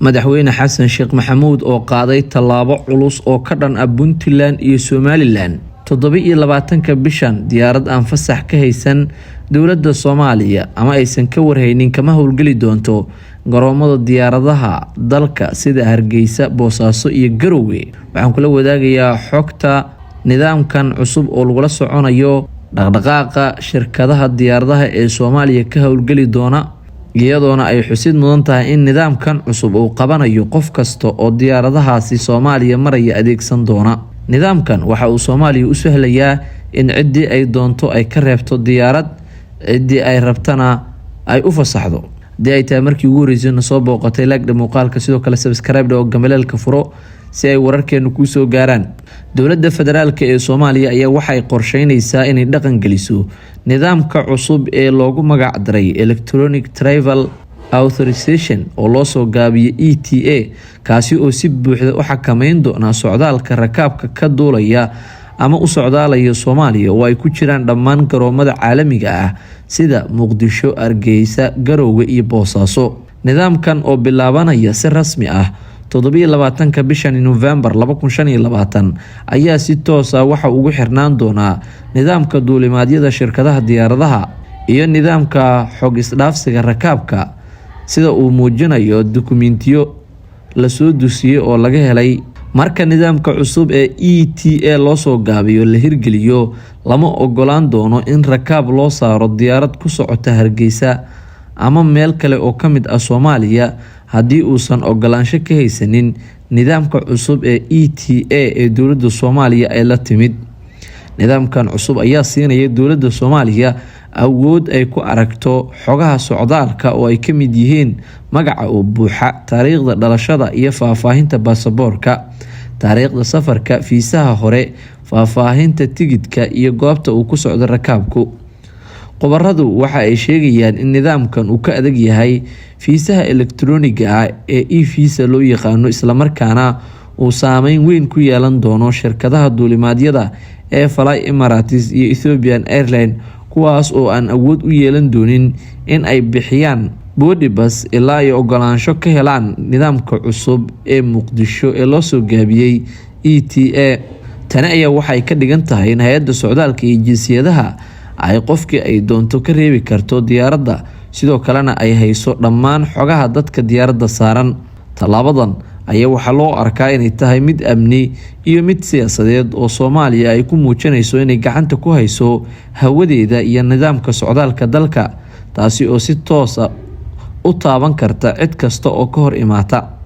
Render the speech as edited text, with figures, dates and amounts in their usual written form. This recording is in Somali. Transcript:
madaxweyne xasan sheekh maxamuud oo qaaday tallaabo culus oo ka dhan ah Puntland iyo Somaliland 27 bishan diyaarad aan fasax ka haysan dowladda Soomaaliya ama aysan ka warhaynin kama howlgali doonto garoomada diyaaradaha dalka sida Hargeysa, Boosaaso iyo Garowe. Waxaan kula wadaagayaa xogta nidaamkan cusub oo lagula soconayo dhaqdhaqaaqa shirkadaha diyaaradaha ee Soomaaliya ka howlgali doona, iyadoona ay xusid mudan tahay in nidaamkan cusub uu qabanayo qof kasta oo diyaaradahaasi Soomaaliya maraya adeegsan doona. nidaamkan waxa uu Soomaaliya u sahlayaa in cidii ay doonto ay ka reebto diyaarad, cidii ay rabtana ay u fasaxdo. hadii ay tahay markii ugu horeysay soo booqatay like muuqaalka, sidoo kale subscribe oo gambaleelka furo si ay wararkeenu ku soo gaaraan. dowladda federaalka ee Soomaaliya ayaa waxay qorsheynaysaa inay dhaqan geliso nidaamka cusub ee loogu magac daray Electronic Travel Authorization oo loo soo gaabiyay ETA, kaasi oo si buuxda u xakameyn doona socdaalka rakaabka ka duulaya ama u socdaalaya Soomaaliya oo ay ku jiraan dhammaan garoomada caalamiga ah sida Muqdisho, Hargeysa, Garowe iyo Boosaaso. nidaamkan oo bilaabanaya si rasmi ah 27 bishan November 2025 ayaa si toos ah waxa ugu xirnaan doona nidaamka duulimaadyada shirkadaha diyaaradaha iyo nidaamka xog isdhaafsiga rakaabka, sida uu muujinayo dukumiintiyo la soo dusiyay oo laga helay. marka nidaamka cusub ee ETA loo soo gaabiyo la hirgeliyo, lama ogolaan doono in rakaab loo saaro diyaarad ku socota Hargeysa ama meel kale oo ka mid ah Soomaaliya haddii uusan ogolaansho ka haysanin nidaamka cusub ee ETA ee dowladda Soomaaliya ay la timid. nidaamkan cusub ayaa siinaya dowladda Soomaaliya awood ay ku aragto xogaha socdaalka oo ay ka mid yihiin magaca oo buuxa, taariikhda dhalashada iyo faahfaahinta baasaboorka, taariikhda safarka, fiisaha hore, faahfaahinta tigidhka iyo goobta uu ku socdo rakaabku. qobaradu waxa ay sheegayaan in nidaamkan uu ka adag yahay fiisaha elektarooniga ah ee e-visa loo yaqaano, isla markaana uu saameyn weyn ku yeelan doono shirkadaha duulimaadyada ee Fly Emirates iyo Ethiopian Airlines, kuwaas oo aan awood u yeelan doonin in ay bixiyaan boarding pass ilaa ay ogolaansho ka helaan nidaamka cusub ee Muqdisho ee loo soo gaabiyay ETA. tani ayaa waxay ka dhigan tahay in hay'adda socdaalka iyo jinsiyadaha ay qofkii ay doonto ka reebi karto diyaaradda, sidoo kalena ay hayso dhammaan xogaha dadka diyaaradda saaran. tallaabadan ayaa waxaa loo arkaa inay tahay mid amni iyo mid siyaasadeed oo Soomaaliya ay ku muujinayso inay gacanta ku hayso hawadeeda iyo nidaamka socdaalka dalka, taasi oo si toos ah u taaban karta cid kasta oo ka hor imaata.